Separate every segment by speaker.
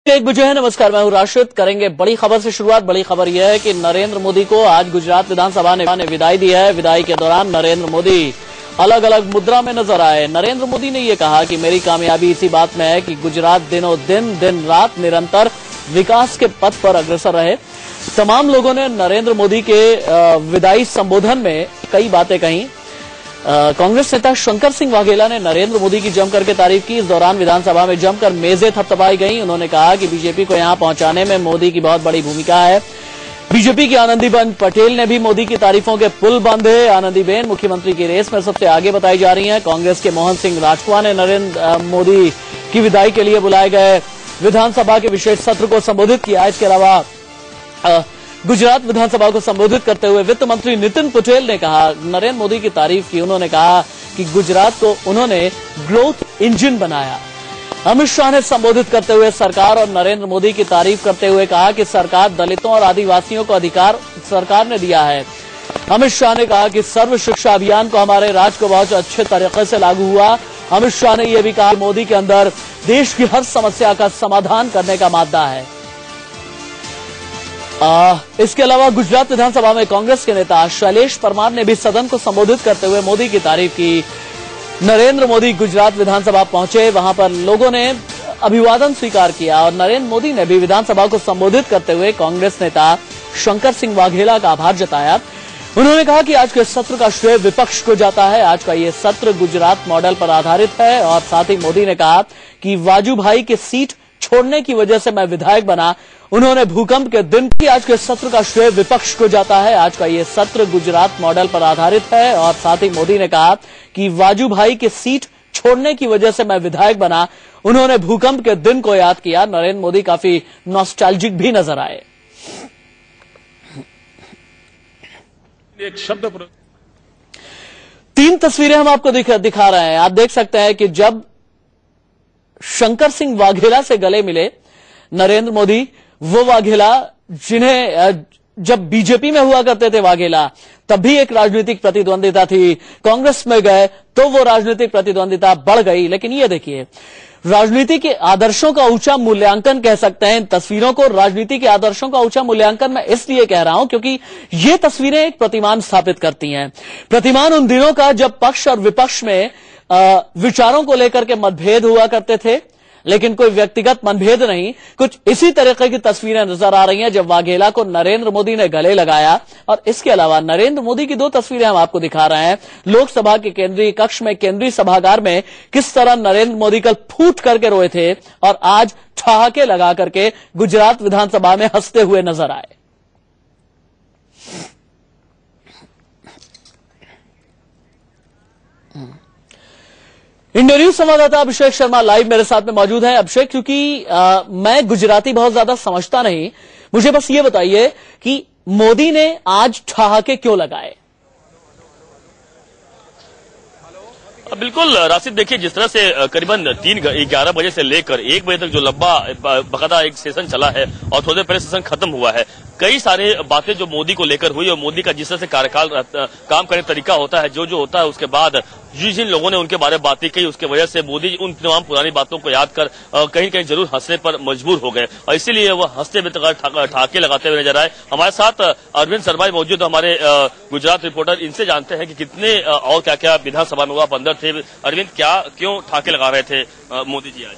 Speaker 1: एक बजे है। नमस्कार, मैं हूं राशिद। करेंगे बड़ी खबर से शुरुआत। बड़ी खबर यह है कि नरेंद्र मोदी को आज गुजरात विधानसभा ने विदाई दी है। विदाई के दौरान नरेंद्र मोदी अलग अलग मुद्रा में नजर आए। नरेंद्र मोदी ने यह कहा कि मेरी कामयाबी इसी बात में है कि गुजरात दिनों दिन रात निरंतर विकास के पथ पर अग्रसर रहे। तमाम लोगों ने नरेंद्र मोदी के विदाई संबोधन में कई बातें कही। कांग्रेस नेता शंकर सिंह वाघेला ने नरेंद्र मोदी की जमकर के तारीफ की। इस दौरान विधानसभा में जमकर मेजें थपथपाई गईं। उन्होंने कहा कि बीजेपी को यहां पहुंचाने में मोदी की बहुत बड़ी भूमिका है। बीजेपी की आनंदीबेन पटेल ने भी मोदी की तारीफों के पुल बांधे। आनंदीबेन मुख्यमंत्री की रेस में सबसे आगे बताई जा रही हैं। कांग्रेस के मोहन सिंह राजकुआ ने नरेंद्र मोदी की विदाई के लिए बुलाए गए विधानसभा के विशेष सत्र को संबोधित किया। इसके अलावा गुजरात विधानसभा को संबोधित करते हुए वित्त मंत्री नितिन पटेल ने कहा, नरेंद्र मोदी की तारीफ की। उन्होंने कहा कि गुजरात को उन्होंने ग्रोथ इंजन बनाया। अमित शाह ने संबोधित करते हुए सरकार और नरेंद्र मोदी की तारीफ करते हुए कहा कि सरकार दलितों और आदिवासियों को अधिकार सरकार ने दिया है। अमित शाह ने कहा कि सर्व शिक्षा अभियान को हमारे राज्य को बहुत अच्छे तरीके से लागू हुआ। अमित शाह ने यह भी कहा कि मोदी के अंदर देश की हर समस्या का समाधान करने का मादा है। इसके अलावा गुजरात विधानसभा में कांग्रेस के नेता शैलेश परमार ने भी सदन को संबोधित करते हुए मोदी की तारीफ की। नरेंद्र मोदी गुजरात विधानसभा पहुंचे, वहां पर लोगों ने अभिवादन स्वीकार किया और नरेंद्र मोदी ने भी विधानसभा को संबोधित करते हुए कांग्रेस नेता शंकर सिंह वाघेला का आभार जताया। उन्होंने कहा कि आज के सत्र का श्रेय विपक्ष को जाता है। आज का ये सत्र गुजरात मॉडल पर आधारित है और साथ ही मोदी ने कहा कि वाजूभाई की सीट छोड़ने की वजह से मैं विधायक बना। उन्होंने भूकंप के दिन की आज के सत्र का श्रेय विपक्ष को जाता है। आज का ये सत्र गुजरात मॉडल पर आधारित है और साथ ही मोदी ने कहा कि वाजूभाई की सीट छोड़ने की वजह से मैं विधायक बना। उन्होंने भूकंप के दिन को याद किया। नरेंद्र मोदी काफी नॉस्टैल्जिक भी नजर आए।
Speaker 2: एक शब्द
Speaker 1: 3 तस्वीरें हम आपको दिखा रहे हैं। आप देख सकते हैं कि जब शंकर सिंह वाघेला से गले मिले नरेंद्र मोदी, वो वाघेला जिन्हें जब बीजेपी में हुआ करते थे वाघेला, तब भी एक राजनीतिक प्रतिद्वंदिता थी। कांग्रेस में गए तो वो राजनीतिक प्रतिद्वंदिता बढ़ गई। लेकिन ये देखिए, राजनीति के आदर्शों का ऊंचा मूल्यांकन कह सकते हैं इन तस्वीरों को। राजनीति के आदर्शों का ऊंचा मूल्यांकन मैं इसलिए कह रहा हूं क्योंकि ये तस्वीरें एक प्रतिमान स्थापित करती हैं। प्रतिमान उन दिनों का जब पक्ष और विपक्ष में विचारों को लेकर के मतभेद हुआ करते थे, लेकिन कोई व्यक्तिगत मतभेद नहीं। कुछ इसी तरीके की तस्वीरें नजर आ रही हैं जब वाघेला को नरेंद्र मोदी ने गले लगाया। और इसके अलावा नरेंद्र मोदी की 2 तस्वीरें हम आपको दिखा रहे हैं। लोकसभा के केंद्रीय कक्ष में, केंद्रीय सभागार में किस तरह नरेंद्र मोदी कल फूट करके रोए थे और आज ठहाके लगा करके गुजरात विधानसभा में हंसते हुए नजर आए। इंडिया न्यूज संवाददाता अभिषेक शर्मा लाइव मेरे साथ में मौजूद है। अभिषेक, क्योंकि मैं गुजराती बहुत ज्यादा समझता नहीं, मुझे बस ये बताइए कि मोदी ने आज ठहाके क्यों लगाए?
Speaker 2: बिल्कुल राशिद, देखिए जिस तरह से करीबन 11 बजे से लेकर 1 बजे तक जो लंबा बकायदा एक सेशन चला है और थोड़ी देर पहले सेशन खत्म हुआ है, कई सारे बातें जो मोदी को लेकर हुई और मोदी का जिस तरह से कार्यकाल काम करने का तरीका होता है, जो होता है, उसके बाद जिन लोगों ने उनके बारे में बातें कही, उसके वजह से मोदी उन तमाम पुरानी बातों को याद कर कहीं कहीं जरूर हंसने पर मजबूर हो गए और इसीलिए वह हंसते हुए ठहाके लगाते हुए नजर आए। हमारे साथ अरविंद शर्मा मौजूद, हमारे गुजरात रिपोर्टर, इनसे जानते हैं कि कितने और क्या क्या विधानसभा में आप अंदर थे। अरविंद, क्यों ठहाके लगा रहे थे मोदी जी आज?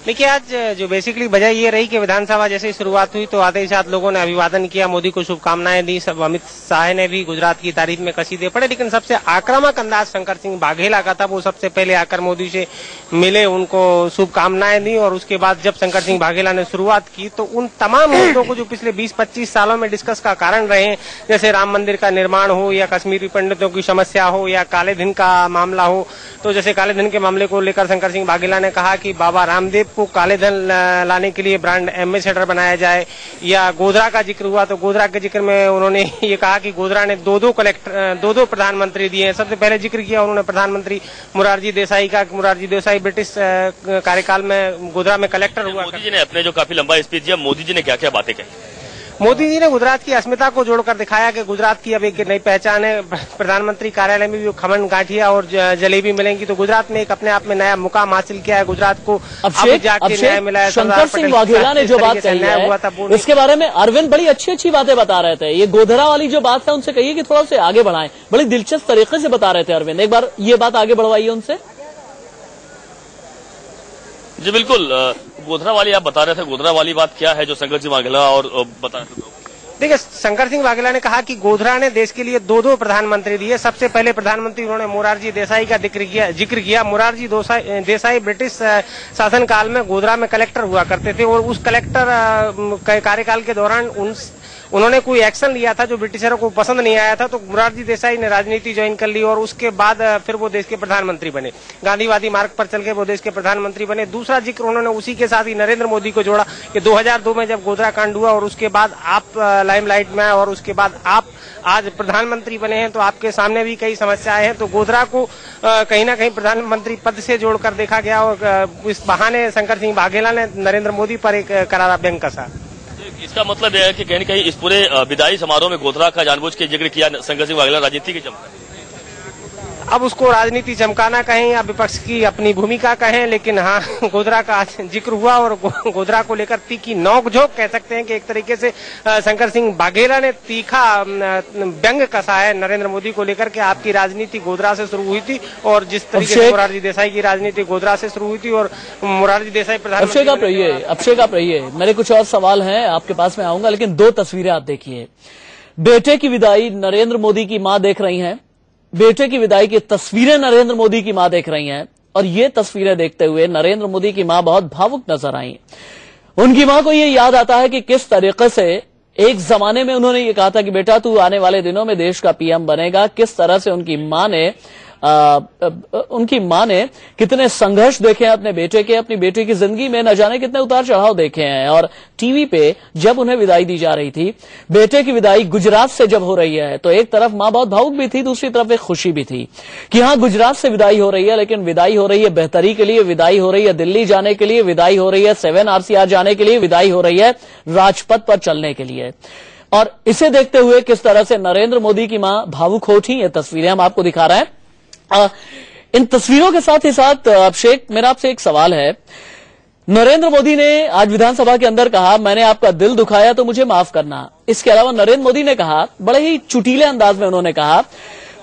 Speaker 3: देखिए, आज जो बेसिकली वजह ये रही कि विधानसभा जैसे ही शुरुआत हुई तो आते ही साथ लोगों ने अभिवादन किया, मोदी को शुभकामनाएं दी। सब अमित शाह ने भी गुजरात की तारीफ में कसीदे पड़े, लेकिन सबसे आक्रामक अंदाज शंकर सिंह वाघेला का था। वो सबसे पहले आकर मोदी से मिले, उनको शुभकामनाएं दी और उसके बाद जब शंकर सिंह वाघेला ने शुरुआत की तो उन तमाम मुद्दों को जो पिछले 20-25 सालों में डिस्कस का कारण रहे, जैसे राम मंदिर का निर्माण हो या कश्मीरी पंडितों की समस्या हो या काले धन का मामला हो, तो जैसे काले धन के मामले को लेकर शंकर सिंह वाघेला ने कहा कि बाबा रामदेव को काले धन लाने के लिए ब्रांड एम्बेसडर बनाया जाए। या गोधरा का जिक्र हुआ तो गोधरा के जिक्र में उन्होंने ये कहा कि गोधरा ने दो प्रधानमंत्री दिए हैं। सबसे पहले जिक्र किया उन्होंने प्रधानमंत्री मुरारजी देसाई का। मुरारजी देसाई ब्रिटिश कार्यकाल में गोधरा में कलेक्टर हुआ।
Speaker 2: मोदी जी ने अपने जो काफी लंबा स्पीच दिया, मोदी जी ने क्या क्या बातें कही?
Speaker 3: मोदी जी ने गुजरात की अस्मिता को जोड़कर दिखाया कि गुजरात की अब एक नई पहचान है। प्रधानमंत्री कार्यालय में भी खमन गांठिया और जलेबी मिलेंगी, तो गुजरात में एक अपने आप में नया मुकाम हासिल किया है। गुजरात को अब जाके न्याय मिला है।
Speaker 1: शंकर सिंह वाघेला ने जो बात कही है इसके बारे में अरविंद बड़ी अच्छी बातें बता रहे थे। ये गोधरा वाली जो बात है उनसे कहिए कि थोड़ा सा आगे बढ़ाएं। बड़ी दिलचस्प तरीके से बता रहे थे अरविंद, एक बार ये बात आगे बढ़वाइए उनसे।
Speaker 2: जी बिल्कुल, गोधरा वाली आप बता रहे थे, गोधरा वाली बात क्या है जो शंकर सिंह वाघेला और बता रहे थे?
Speaker 3: देखिए, शंकर सिंह वाघेला ने कहा कि गोधरा ने देश के लिए दो प्रधानमंत्री दिए। सबसे पहले प्रधानमंत्री उन्होंने मोरारजी देसाई का जिक्र किया। मोरारजी देसाई ब्रिटिश शासनकाल में गोधरा में कलेक्टर हुआ करते थे और उस कलेक्टर कार्यकाल के दौरान उन्होंने कोई एक्शन लिया था जो ब्रिटिशरों को पसंद नहीं आया था, तो मोरारजी देसाई ने राजनीति ज्वाइन कर ली और उसके बाद फिर वो देश के प्रधानमंत्री बने। गांधीवादी मार्ग पर चल के वो देश के प्रधानमंत्री बने। दूसरा जिक्र उन्होंने उसी के साथ ही नरेंद्र मोदी को जोड़ा कि 2002 में जब गोधरा कांड हुआ और उसके बाद आप लाइमलाइट में आए और उसके बाद आप आज प्रधानमंत्री बने हैं, तो आपके सामने भी कई समस्याएं हैं। तो गोधरा को कहीं ना कहीं प्रधानमंत्री पद से जोड़कर देखा गया और इस बहाने शंकर सिंह वाघेला ने नरेंद्र मोदी पर एक करारा व्यंग कसा।
Speaker 2: इसका मतलब यह है कि कहीं न कहीं इस पूरे विदाई समारोह में गोधरा का जानबूझ के जिक्र किया शंकर सिंह वाघेला, राजनीति की चमक।
Speaker 3: अब उसको राजनीति चमकाना कहें या विपक्ष की अपनी भूमिका कहें, लेकिन हाँ, गोधरा का जिक्र हुआ और गोधरा को लेकर तीखी नोक-झोंक कह सकते हैं कि एक तरीके से शंकर सिंह वाघेला ने तीखा व्यंग कसा है नरेंद्र मोदी को लेकर के। आपकी राजनीति गोधरा से शुरू हुई थी और जिस तरीके से मोरारजी देसाई की राजनीति गोधरा से शुरू हुई थी और मोरारजी देसाई प्रधानमंत्री।
Speaker 1: अभिषेक आप रहिए, मेरे कुछ और सवाल हैं आपके पास में आऊंगा, लेकिन दो तस्वीरें आप देखिए। बेटे की विदाई नरेंद्र मोदी की मां देख रही हैं, बेटे की विदाई की तस्वीरें नरेंद्र मोदी की मां देख रही हैं, और ये तस्वीरें देखते हुए नरेंद्र मोदी की मां बहुत भावुक नजर आई। उनकी मां को ये याद आता है कि किस तरीके से एक जमाने में उन्होंने ये कहा था कि बेटा तू आने वाले दिनों में देश का पीएम बनेगा। किस तरह से उनकी मां ने कितने संघर्ष देखे हैं अपने बेटे के, अपनी बेटे की जिंदगी में न जाने कितने उतार चढ़ाव देखे हैं। और टीवी पे जब उन्हें विदाई दी जा रही थी, बेटे की विदाई गुजरात से जब हो रही है, तो एक तरफ मां बहुत भावुक भी थी, दूसरी तरफ एक खुशी भी थी कि हाँ, गुजरात से विदाई हो रही है, लेकिन विदाई हो रही है बेहतरी के लिए, विदाई हो रही है दिल्ली जाने के लिए, विदाई हो रही है 7 RCR जाने के लिए, विदाई हो रही है राजपथ पर चलने के लिए। और इसे देखते हुए किस तरह से नरेंद्र मोदी की मां भावुक हो उठी, ये तस्वीरें हम आपको दिखा रहे हैं। इन तस्वीरों के साथ ही साथ अभिषेक, मेरा आपसे एक सवाल है। नरेंद्र मोदी ने आज विधानसभा के अंदर कहा, मैंने आपका दिल दुखाया तो मुझे माफ करना। इसके अलावा नरेंद्र मोदी ने कहा, बड़े ही चुटीले अंदाज में उन्होंने कहा,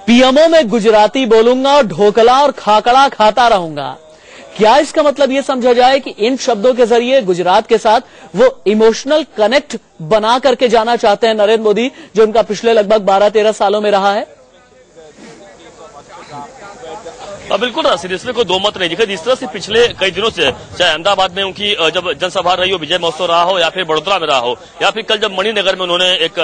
Speaker 1: पीएमओ में गुजराती बोलूंगा और ढोकला और खाकड़ा खाता रहूंगा। क्या इसका मतलब यह समझा जाए कि इन शब्दों के जरिए गुजरात के साथ वो इमोशनल कनेक्ट बना करके जाना चाहते हैं नरेंद्र मोदी, जो उनका पिछले लगभग 12-13 सालों में रहा है?
Speaker 2: बिल्कुल राशिद, इसमें कोई दो मत नहीं। देखिए, जिस तरह से पिछले कई दिनों से चाहे अहमदाबाद में उनकी जब जनसभा रही हो, विजय महोत्सव रहा हो, या फिर बड़ोदरा में रहा हो, या फिर कल जब मणिनगर में उन्होंने एक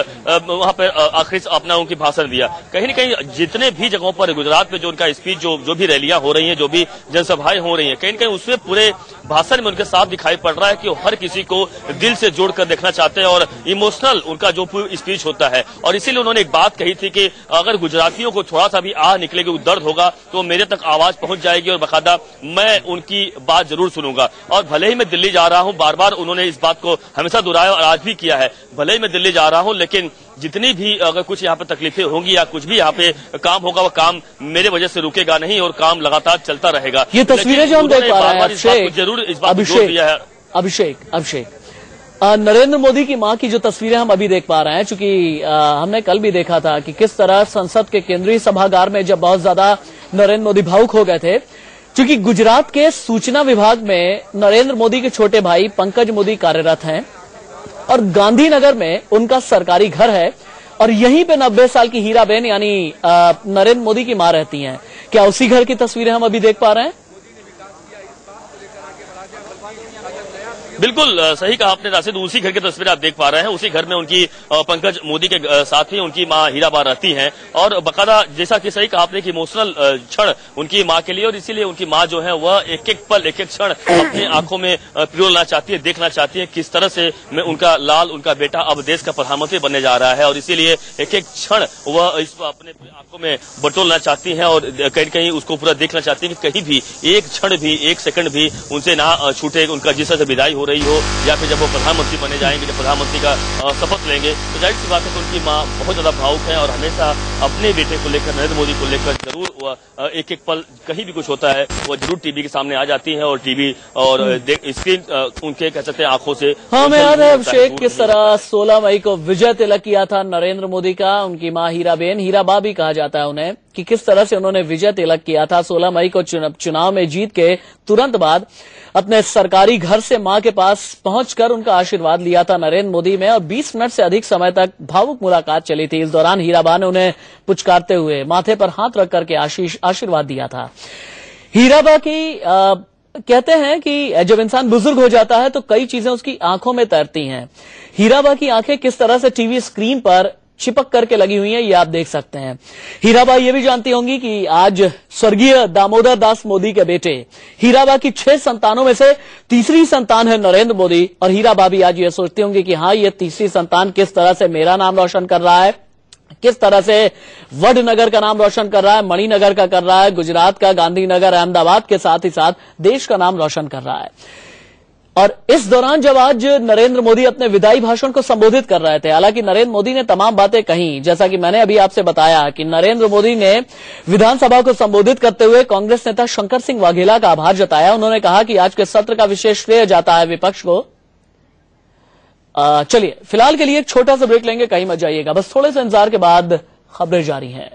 Speaker 2: वहां पर आखिरी अपना उनकी भाषण दिया, कहीं न कहीं जितने भी जगहों पर गुजरात में जो उनका स्पीच, जो भी रैलियां हो रही हैं, जो भी जनसभाएं हो रही हैं, कहीं न कहीं उसमें पूरे भाषण में उनके साथ दिखाई पड़ रहा है कि वो हर किसी को दिल से जोड़कर देखना चाहते हैं और इमोशनल उनका जो स्पीच होता है। और इसीलिए उन्होंने एक बात कही थी कि अगर गुजरातियों को थोड़ा सा भी आह निकलेगी, दर्द होगा, तो मेरे तक आवाज पहुंच जाएगी और बकायदा मैं उनकी बात जरूर सुनूंगा। और भले ही मैं दिल्ली जा रहा हूं, बार बार उन्होंने इस बात को हमेशा दोहराया और आज भी किया है, भले ही मैं दिल्ली जा रहा हूं, लेकिन जितनी भी अगर कुछ यहाँ पे तकलीफें होंगी या कुछ भी यहाँ पे काम होगा, वो काम मेरे वजह से रुकेगा नहीं और काम लगातार चलता रहेगा।
Speaker 1: ये तस्वीरें जो हम देख पा रहे हैं,
Speaker 2: जरूर इस बात को जोर दिया है।
Speaker 1: अभिषेक, नरेंद्र मोदी की मां की जो तस्वीरें हम अभी देख पा रहे हैं, चूंकि हमने कल भी देखा था कि किस तरह संसद के केंद्रीय सभागार में जब बहुत ज्यादा नरेंद्र मोदी भावुक हो गए थे, चूंकि गुजरात के सूचना विभाग में नरेंद्र मोदी के छोटे भाई पंकज मोदी कार्यरत हैं और गांधीनगर में उनका सरकारी घर है और यहीं पे 90 साल की हीराबेन यानी नरेंद्र मोदी की मां रहती हैं। क्या उसी घर की तस्वीरें हम अभी देख पा रहे हैं?
Speaker 2: बिल्कुल सही कहा आपने राशिद, उसी घर की तस्वीरें आप देख पा रहे हैं। उसी घर में उनकी पंकज मोदी के साथ ही उनकी मां हीराबा रहती हैं और बकायदा जैसा कि सही कहा आपने कि इमोशनल क्षण उनकी मां के लिए, और इसीलिए उनकी मां जो है वह एक एक पल, एक एक क्षण अपनी आंखों में पिरोलना चाहती है, देखना चाहती है किस तरह से मैं उनका लाल, उनका बेटा अब देश का प्रधानमंत्री बनने जा रहा है। और इसीलिए एक एक क्षण वह इस अपने आंखों में बटोरना चाहती है और कहीं कहीं उसको पूरा देखना चाहती है कि कहीं भी एक क्षण भी, एक सेकंड भी उनसे ना छूटे, उनका जिस तरह से विदाई हो रही हो या फिर जब वो प्रधानमंत्री बने जाएंगे, जब प्रधानमंत्री का शपथ लेंगे, तो जाहिर सी बात है कि उनकी मां बहुत ज्यादा भावुक है और हमेशा अपने बेटे को लेकर, नरेंद्र मोदी को लेकर जरूर एक एक पल कहीं भी कुछ होता है वो जरूर टीवी के सामने आ जाती है और टीवी और स्क्रीन उनके कह सकते हैं आंखों से।
Speaker 1: हमें याद है अभिषेक किस तरह 16 मई को विजय तिलक किया था नरेंद्र मोदी का, उनकी मां हीराबेन, हीराबा भी कहा जाता है उन्हें, कि किस तरह से उन्होंने विजय तिलक किया था 16 मई को चुनाव में जीत के तुरंत बाद अपने सरकारी घर से मां के पास पहुंचकर उनका आशीर्वाद लिया था नरेंद्र मोदी में और 20 मिनट से अधिक समय तक भावुक मुलाकात चली थी। इस दौरान हीराबा ने उन्हें पुचकारते हुए माथे पर हाथ रख करके आशीर्वाद दिया था। हीराबा की कहते हैं कि जब इंसान बुजुर्ग हो जाता है तो कई चीजें उसकी आंखों में तैरती हैं। हीराबा की आंखें किस तरह से टीवी स्क्रीन पर चिपक करके लगी हुई हैं, ये आप देख सकते हैं। हीराबा ये भी जानती होंगी कि आज स्वर्गीय दामोदर दास मोदी के बेटे हीराबा की 6 संतानों में से तीसरी संतान है नरेंद्र मोदी, और हीराबा भी आज ये सोचती होंगी कि हाँ, ये तीसरी संतान किस तरह से मेरा नाम रोशन कर रहा है, किस तरह से वडनगर का नाम रोशन कर रहा है, मणिनगर का कर रहा है, गुजरात का गांधीनगर, अहमदाबाद के साथ ही साथ देश का नाम रोशन कर रहा है। और इस दौरान जब आज नरेंद्र मोदी अपने विदाई भाषण को संबोधित कर रहे थे, हालांकि नरेंद्र मोदी ने तमाम बातें कही, जैसा कि मैंने अभी आपसे बताया कि नरेंद्र मोदी ने विधानसभा को संबोधित करते हुए कांग्रेस नेता शंकर सिंह वाघेला का आभार जताया। उन्होंने कहा कि आज के सत्र का विशेष श्रेय जाता है विपक्ष को। चलिए फिलहाल के लिए एक छोटा सा ब्रेक लेंगे, कहीं मत जाइएगा, बस थोड़े से इंतजार के बाद खबरें जारी हैं।